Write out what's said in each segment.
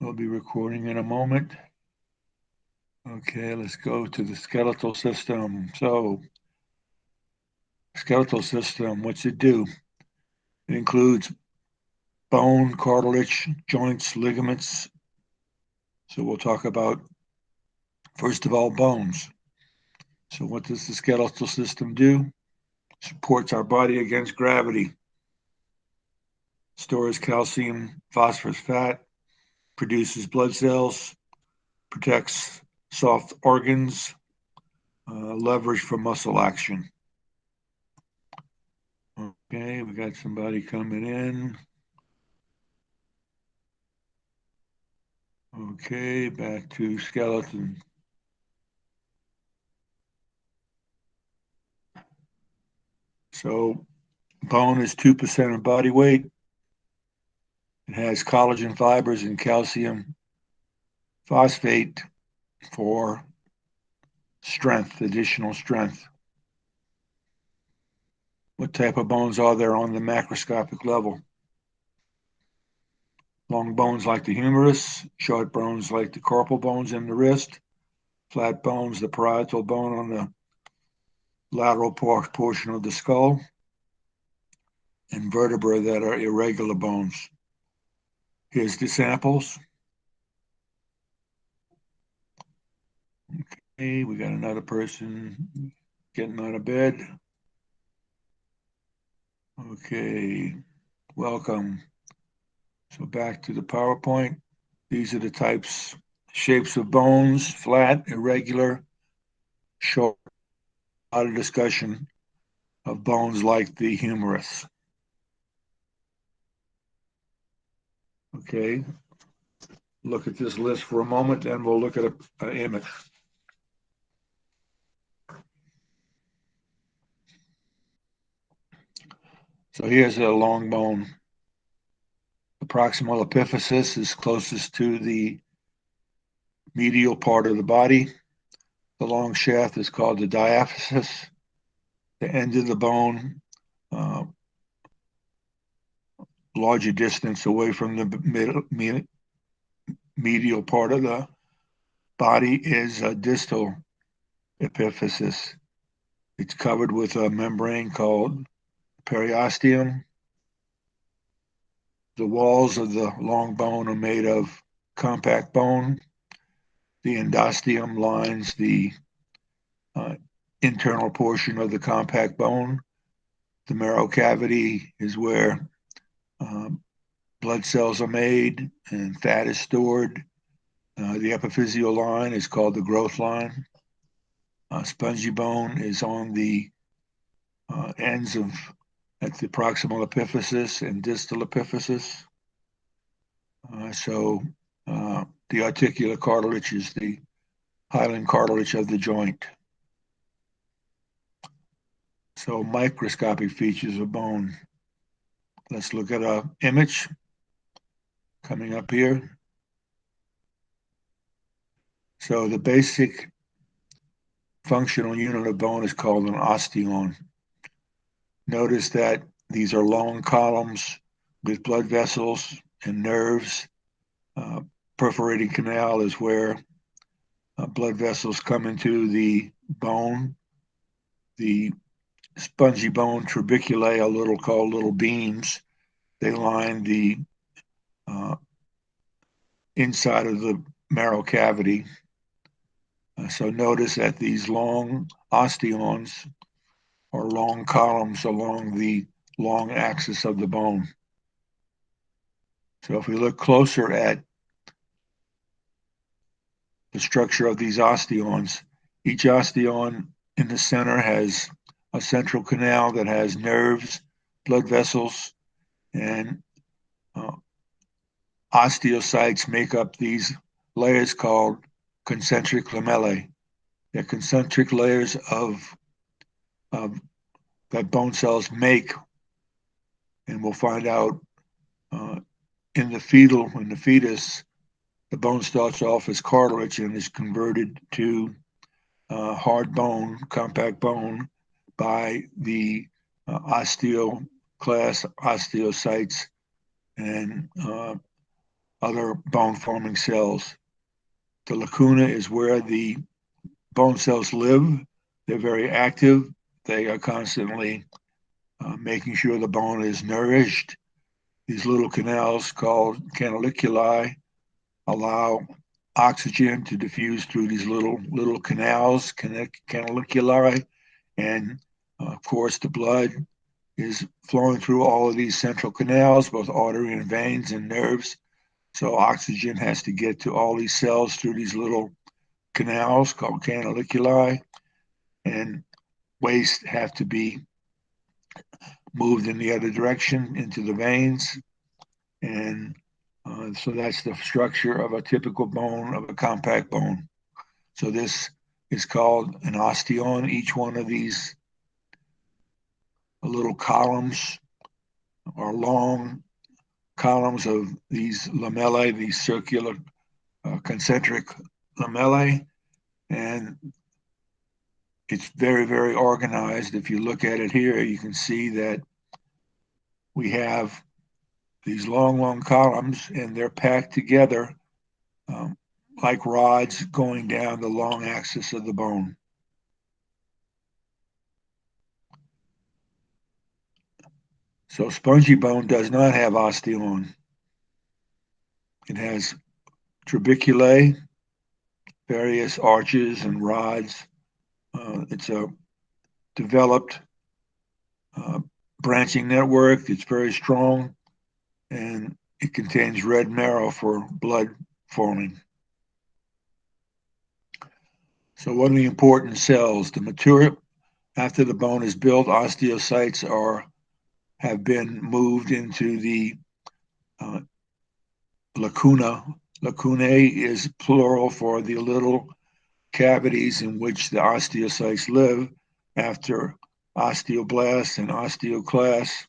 We'll be recording in a moment. Okay, let's go to the skeletal system. So, skeletal system, what's it do? It includes bone, cartilage, joints, ligaments. So, we'll talk about, first of all, bones. So, what does the skeletal system do? Supports our body against gravity, stores calcium, phosphorus, fat, produces blood cells, protects soft organs, leverage for muscle action. Okay, we got somebody coming in. Okay, back to skeleton. So, bone is 2% of body weight. It has collagen fibers and calcium phosphate for strength, additional strength. What type of bones are there on the macroscopic level? Long bones like the humerus, short bones like the carpal bones in the wrist, flat bones, the parietal bone on the lateral portion of the skull, and vertebrae that are irregular bones. Here's the samples. Okay, we got another person getting out of bed. Okay, welcome. So back to the PowerPoint. These are the types, shapes of bones, flat, irregular, short. A lot of discussion of bones like the humerus. Okay, look at this list for a moment, and we'll look at an image. So here's a long bone. The proximal epiphysis is closest to the medial part of the body. The long shaft is called the diaphysis. The end of the bone, uh, larger distance away from the medial part of the body, is a distal epiphysis. It's covered with a membrane called periosteum. The walls of the long bone are made of compact bone. The endosteum lines the uh, internal portion of the compact bone. The marrow cavity is where um, blood cells are made and fat is stored. The epiphyseal line is called the growth line. Spongy bone is on the ends of at the proximal epiphysis and distal epiphysis. So the articular cartilage is the hyaline cartilage of the joint. So microscopic features of bone. Let's look at an image coming up here. So the basic functional unit of bone is called an osteon. Notice that these are long columns with blood vessels and nerves. Perforating canal is where blood vessels come into the bone. The spongy bone trabeculae are called little beams. They line the uh, inside of the marrow cavity. So notice that these long osteons are long columns along the long axis of the bone. So if we look closer at the structure of these osteons, each osteon in the center has a central canal that has nerves, blood vessels, and uh, osteocytes make up these layers called concentric lamellae. They're concentric layers of that bone cells make, and we'll find out uh, in the fetus, the bone starts off as cartilage and is converted to hard bone, compact bone, by the osteoclast, osteocytes, and other bone-forming cells. The lacuna is where the bone cells live. They're very active. They are constantly making sure the bone is nourished. These little canals called canaliculi allow oxygen to diffuse through these little canals, canaliculi, and of course the blood is flowing through all of these central canals, both artery and veins and nerves. So oxygen has to get to all these cells through these little canals called canaliculi, and waste have to be moved in the other direction into the veins. And so that's the structure of a typical bone, of a compact bone. So this is called an osteon. Each one of these little columns are long columns of these lamellae, these circular concentric lamellae, and it's very, very organized. If you look at it here, you can see that we have these long columns, and they're packed together like rods going down the long axis of the bone. So spongy bone does not have osteon. It has trabeculae, various arches and rods. It's a developed branching network. It's very strong, and it contains red marrow for blood forming. So what are the important cells? The mature, after the bone is built, osteocytes have been moved into the lacuna. Lacunae is plural for the little cavities in which the osteocytes live after osteoblasts and osteoclasts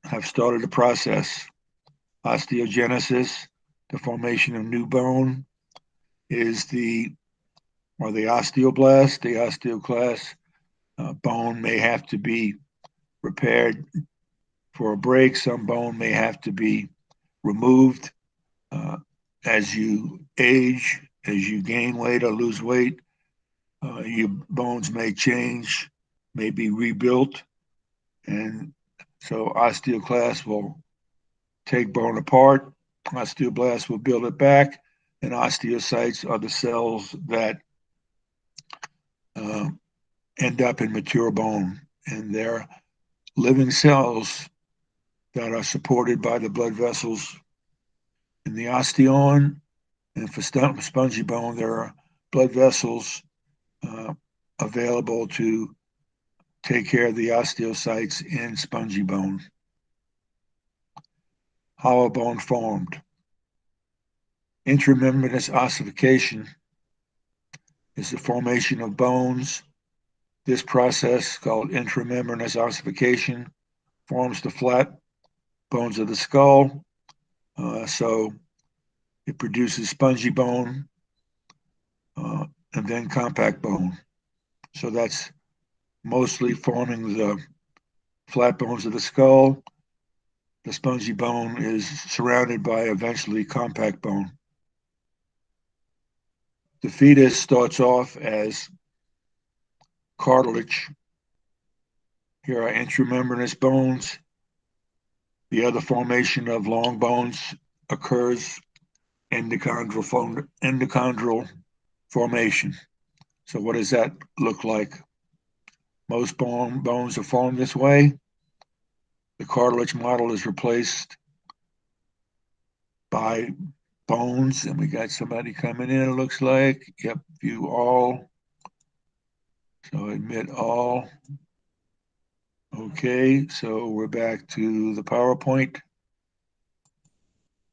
have started the process. Osteogenesis, the formation of new bone, is the osteoblast. The osteoclast bone may have to be repaired for a break. Some bone may have to be removed as you age, as you gain weight or lose weight. Your bones may change, may be rebuilt, and so osteoclast will take bone apart, osteoblast will build it back, and osteocytes are the cells that end up in mature bone, and they're living cells that are supported by the blood vessels in the osteon. And for spongy bone, there are blood vessels available to take care of the osteocytes in spongy bone. Hollow bone formed. Intramembranous ossification is the formation of bones. This process, called intramembranous ossification, forms the flat bones of the skull. So it produces spongy bone and then compact bone. So that's mostly forming the flat bones of the skull. The spongy bone is surrounded by eventually compact bone. The fetus starts off as cartilage. Here are intramembranous bones. The other formation of long bones occurs endochondral formation. So what does that look like? Most bones are formed this way. The cartilage model is replaced by bones, and we got somebody coming in, it looks like. Yep, view all. So admit all. Okay, so we're back to the PowerPoint.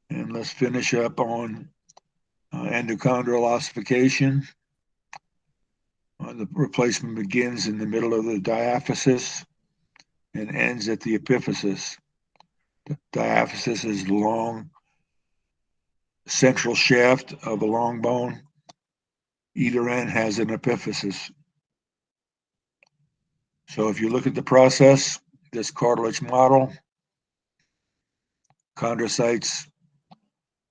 And let's finish up on endochondral ossification. The replacement begins in the middle of the diaphysis and ends at the epiphysis. The diaphysis is the long central shaft of a long bone. Either end has an epiphysis. So if you look at the process, this cartilage model, chondrocytes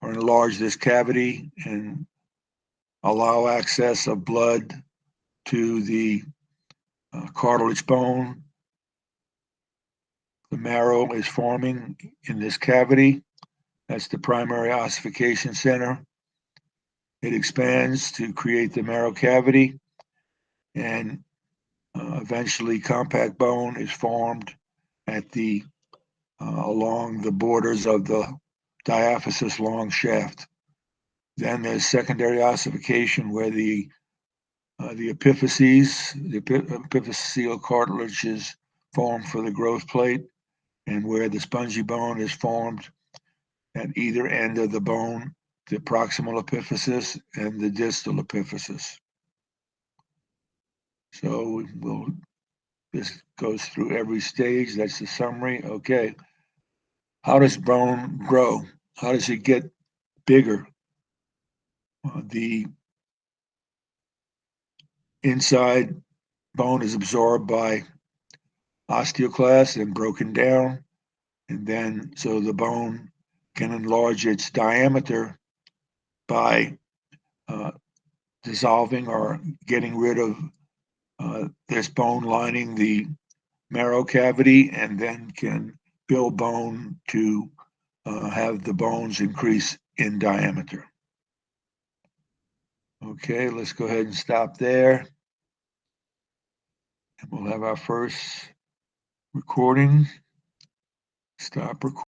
or enlarge this cavity and allow access of blood to the cartilage bone. The marrow is forming in this cavity. That's the primary ossification center. It expands to create the marrow cavity, and eventually compact bone is formed at the along the borders of the diaphysis long shaft. Then there's secondary ossification where the epiphyses, the epiphyseal cartilage is formed for the growth plate, and where the spongy bone is formed at either end of the bone, the proximal epiphysis and the distal epiphysis. So this goes through every stage. That's the summary. Okay. How does bone grow? How does it get bigger? The inside bone is absorbed by osteoclast and broken down. And then, so the bone can enlarge its diameter by dissolving or getting rid of this bone lining the marrow cavity, and then can build bone to have the bones increase in diameter. Okay, let's go ahead and stop there. And we'll have our first recording. Stop recording.